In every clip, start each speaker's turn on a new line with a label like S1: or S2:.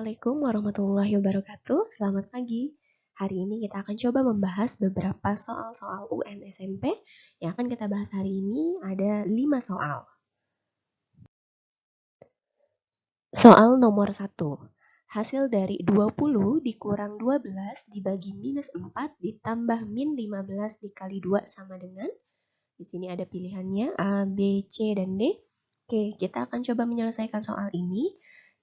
S1: Assalamualaikum warahmatullahi wabarakatuh. Selamat pagi. Hari ini kita akan coba membahas beberapa soal-soal UN SMP. Yang akan kita bahas hari ini ada 5 soal. Soal nomor 1. Hasil dari 20 dikurang 12 dibagi minus 4 ditambah min 15 dikali 2 sama dengan. Di sini ada pilihannya A, B, C, dan D. Oke, kita akan coba menyelesaikan soal ini.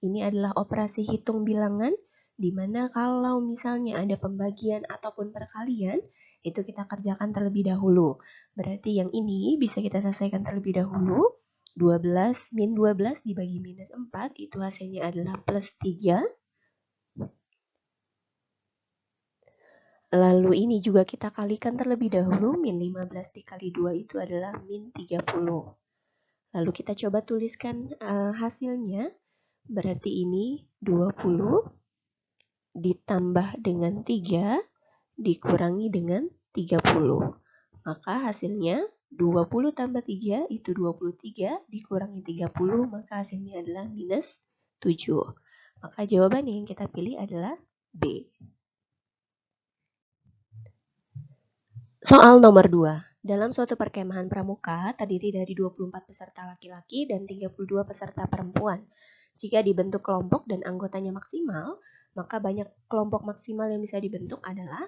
S1: Ini adalah operasi hitung bilangan, di mana kalau misalnya ada pembagian ataupun perkalian, itu kita kerjakan terlebih dahulu. Berarti yang ini bisa kita selesaikan terlebih dahulu. 12 min 12 dibagi minus 4, itu hasilnya adalah plus 3. Lalu ini juga kita kalikan terlebih dahulu, min 15 dikali 2 itu adalah min 30. Lalu kita coba tuliskan hasilnya. Berarti ini 20 ditambah dengan 3 dikurangi dengan 30. Maka hasilnya 20 tambah 3 itu 23 dikurangi 30, maka hasilnya adalah minus 7. Maka jawaban yang kita pilih adalah B. Soal nomor 2. Dalam suatu perkemahan pramuka terdiri dari 24 peserta laki-laki dan 32 peserta perempuan. Jika dibentuk kelompok dan anggotanya maksimal, maka banyak kelompok maksimal yang bisa dibentuk adalah,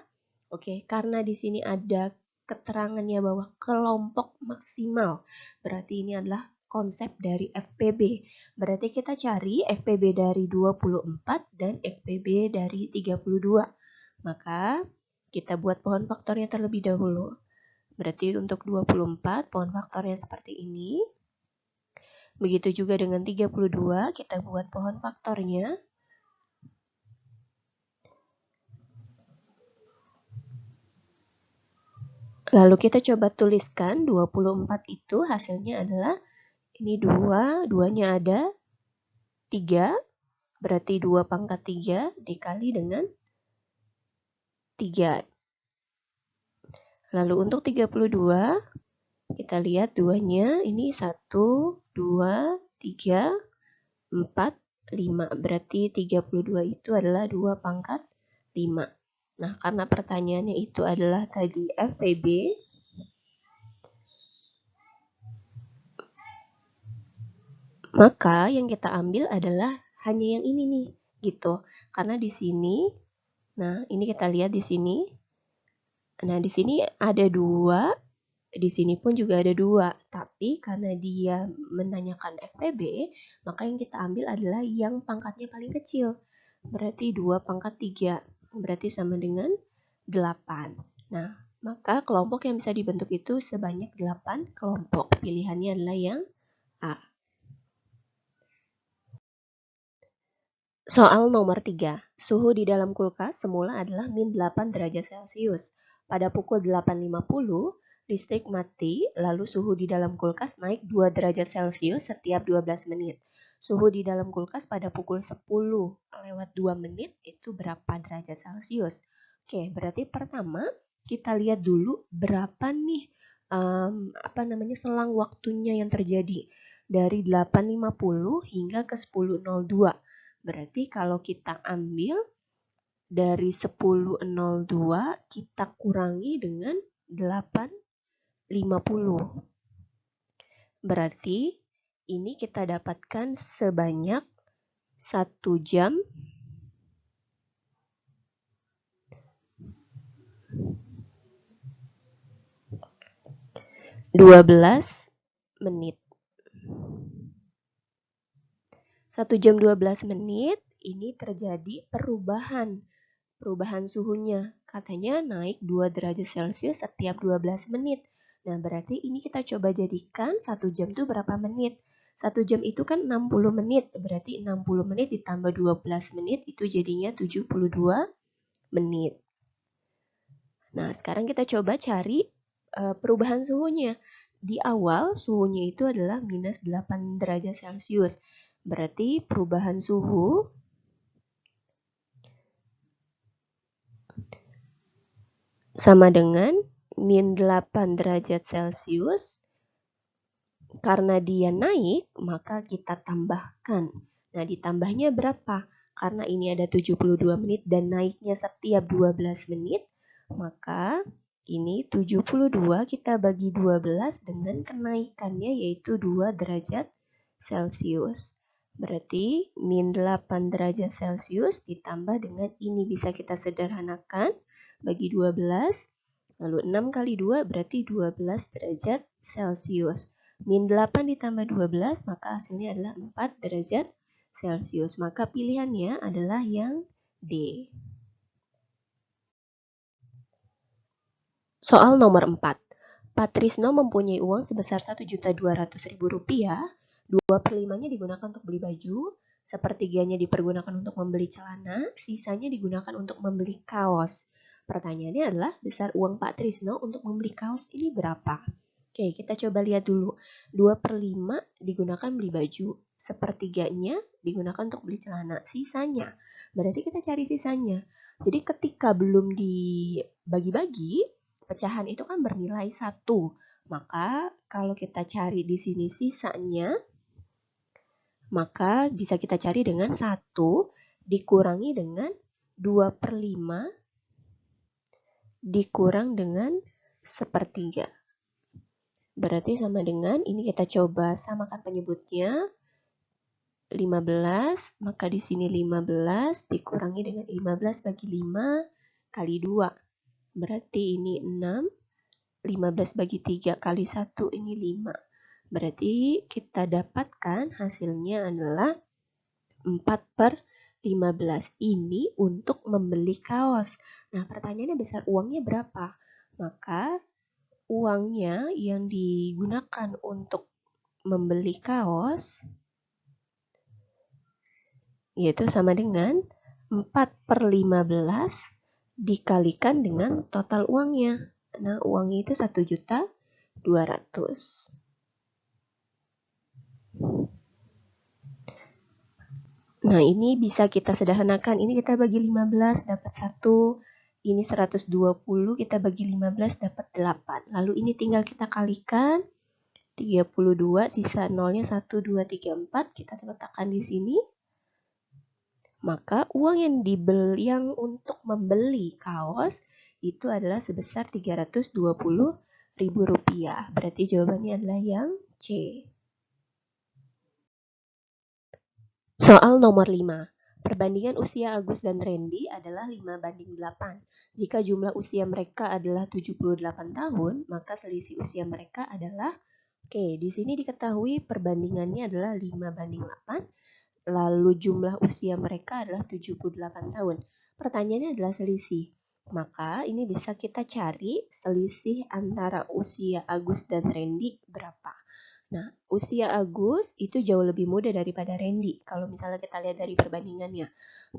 S1: karena di sini ada keterangannya bahwa kelompok maksimal, berarti ini adalah konsep dari FPB. Berarti kita cari FPB dari 24 dan FPB dari 32. Maka kita buat pohon faktornya terlebih dahulu. Berarti untuk 24, pohon faktornya seperti ini. Begitu juga dengan 32, kita buat pohon faktornya. Lalu kita coba tuliskan 24 itu hasilnya adalah ini 2, 2-nya ada 3, berarti 2 pangkat 3 dikali dengan 3. Lalu untuk 32, kita lihat 2-nya ini 1, 2, 3, 4, 5. Berarti 32 itu adalah 2 pangkat 5. Nah, karena pertanyaannya itu adalah tadi FPB, maka yang kita ambil adalah hanya yang ini nih, gitu. Karena di sini, nah ini kita lihat di sini. Nah, di sini ada 2, di sini pun juga ada 2. Tapi karena dia menanyakan FPB, maka yang kita ambil adalah yang pangkatnya paling kecil. Berarti 2 pangkat 3. Berarti sama dengan 8. Nah, maka kelompok yang bisa dibentuk itu sebanyak 8 kelompok. Pilihannya adalah yang A. Soal nomor 3. Suhu di dalam kulkas semula adalah min 8 derajat Celcius. Pada pukul 8.50, listrik mati, lalu suhu di dalam kulkas naik 2 derajat Celcius setiap 12 menit. Suhu di dalam kulkas pada pukul 10:02 itu berapa derajat Celcius? Oke, berarti pertama kita lihat dulu berapa nih selang waktunya yang terjadi dari 8.50 hingga ke 10.02. Berarti kalau kita ambil dari 10.02 kita kurangi dengan 8.50. Berarti ini kita dapatkan sebanyak 1 jam 12 menit. 1 jam 12 menit ini terjadi perubahan suhunya. Katanya naik 2 derajat Celcius setiap 12 menit. Nah, berarti ini kita coba jadikan 1 jam itu berapa menit? 1 jam itu kan 60 menit. Berarti 60 menit ditambah 12 menit itu jadinya 72 menit. Nah, sekarang kita coba cari perubahan suhunya. Di awal suhunya itu adalah minus 8 derajat Celcius. Berarti perubahan suhu sama dengan min 8 derajat Celcius. Karena dia naik, maka kita tambahkan. Nah, ditambahnya berapa? karena ini ada 72 menit dan naiknya setiap 12 menit, maka ini 72 kita bagi 12 dengan kenaikannya yaitu 2 derajat Celcius. Berarti min 8 derajat Celcius ditambah dengan ini bisa kita sederhanakan bagi 12. Lalu 6 kali 2 berarti 12 derajat Celcius. Min 8 ditambah 12 maka hasilnya adalah 4 derajat Celcius. Maka pilihannya adalah yang D. Soal nomor 4. Patrisno mempunyai uang sebesar Rp1.200.000. 2/5-nya digunakan untuk beli baju, sepertiganya dipergunakan untuk membeli celana, sisanya digunakan untuk membeli kaos. Pertanyaannya adalah besar uang Pak Trisno untuk membeli kaos ini berapa? Oke, kita coba lihat dulu. 2/5 digunakan beli baju, sepertiganya digunakan untuk beli celana, sisanya. Berarti kita cari sisanya. Jadi ketika belum dibagi-bagi, pecahan itu kan bernilai 1. Maka kalau kita cari di sini sisanya, maka bisa kita cari dengan 1 dikurangi dengan 2/5 dikurang dengan sepertiga. Berarti sama dengan, ini kita coba samakan penyebutnya, 15, maka di sini 15 dikurangi dengan 15 bagi 5 kali 2. Berarti ini 6, 15 bagi 3 kali 1 ini 5. Berarti kita dapatkan hasilnya adalah 4/15. Ini untuk membeli kaos. Nah, pertanyaannya besar uangnya berapa? Maka uangnya yang digunakan untuk membeli kaos yaitu sama dengan 4/15 dikalikan dengan total uangnya. Nah, uangnya itu 1.200.000. Nah, ini bisa kita sederhanakan. Ini kita bagi 15 dapat 1. Ini 120 kita bagi 15 dapat 8. Lalu ini tinggal kita kalikan. 32 sisa nolnya 1, 2, 3, 4. Kita letakkan di sini. Maka uang yang dibeli yang untuk membeli kaos itu adalah sebesar Rp320.000. Berarti jawabannya adalah yang C. Soal nomor 5. Perbandingan usia Agus dan Randy adalah 5/8. Jika jumlah usia mereka adalah 78 tahun, maka selisih usia mereka adalah, di sini diketahui perbandingannya adalah 5/8, lalu jumlah usia mereka adalah 78 tahun. Pertanyaannya adalah selisih. Maka ini bisa kita cari selisih antara usia Agus dan Randy berapa. Nah, usia Agus itu jauh lebih muda daripada Randy. Kalau misalnya kita lihat dari perbandingannya.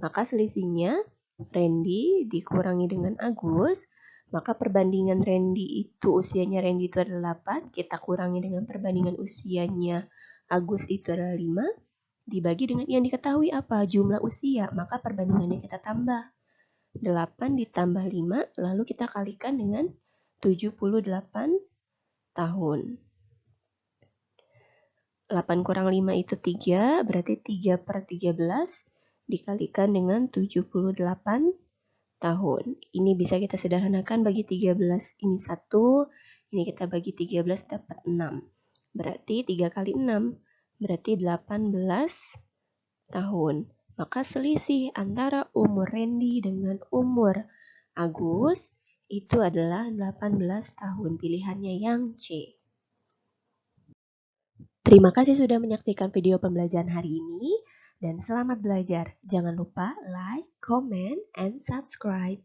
S1: Maka selisihnya Randy dikurangi dengan Agus. Maka perbandingan Randy itu, usianya Randy itu adalah 8. Kita kurangi dengan perbandingan usianya Agus itu adalah 5. Dibagi dengan yang diketahui apa? Jumlah usia. Maka perbandingannya kita tambah. 8 ditambah 5. Lalu kita kalikan dengan 78 tahun. 8 kurang 5 itu 3, berarti 3/13 dikalikan dengan 78 tahun. Ini bisa kita sederhanakan bagi 13. Ini 1, ini kita bagi 13 dapat 6. Berarti 3 kali 6, berarti 18 tahun. Maka selisih antara umur Randy dengan umur Agus itu adalah 18 tahun. Pilihannya yang C. Terima kasih sudah menyaksikan video pembelajaran hari ini dan selamat belajar. Jangan lupa like, comment, and subscribe.